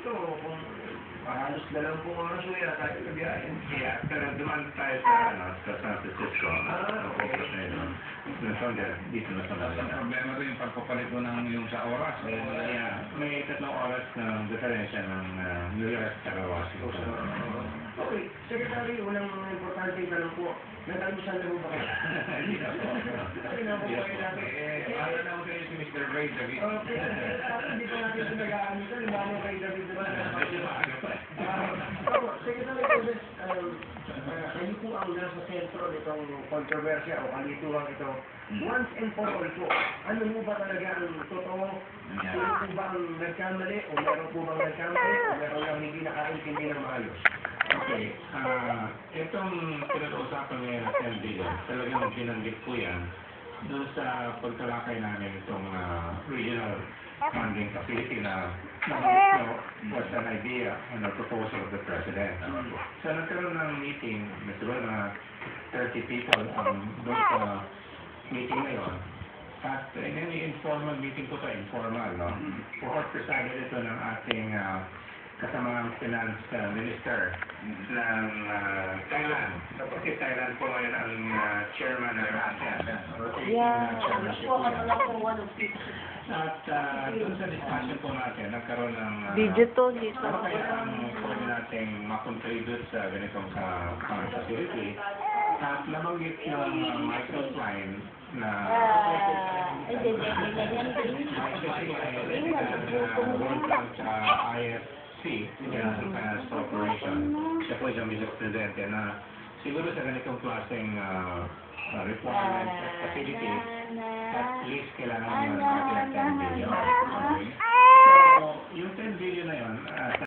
dito, kung halos 2 oras o yata tayo kabiyahin. Kaya, pero dumaan tayo sa, sa San Francisco. Focus na yun. Dito na sa Ang Manila. problema rin yung pagpapalit mo ng yung sa oras. Yeah, may 3 oras ng diferensya ng New York at Washington. Okay, Secretary, unang importante tanong po, nag-almusal na po ba kayo? Hindi na po. Hindi na po kayo natin. Para na ako kayo si Mr. Ray David. Okay, hindi pa natin ito nag-aalmusal, lalo kay David naman. Medyo maaga pa. Secretary Cosas, kayo po ang nasa sentro nitong kontrobersya o kalituhan ito. Once and for all po, ano mo ba talaga ang totoo? Sino po ba ang nagkamali o meron po bang nagkamali o meron lang hindi nakaintindi ng maayos? Okay, itong pinag-uusapan ngayon ng MDO, talagang binanggit po yan doon sa pagtalakay namin itong regional funding facility na was an idea and a proposal of the President. So nagkaroon ng meeting, siguro na 30 people doon sa meeting na yun. At in any informal meeting po ito, informal, no? Presided ito ng ating kasamang finance minister ng Thailand. Tapos si Thailand po ngayon ang chairman ng ASEAN. Chairmanship po yan. At doon sa discussion po natin, nagkaroon ng Video to, dito. ano kaya ang pwede nating makontribute sa ganitong facility. At nabanggit yung Michael Klein na World Bank IFC, International Finance Corporation. Siya po yung vice-presidente na siguro sa ganitong klaseng requirements at facilities, at least kailangan naman natin 10 billion. So, yung 10 billion na yun,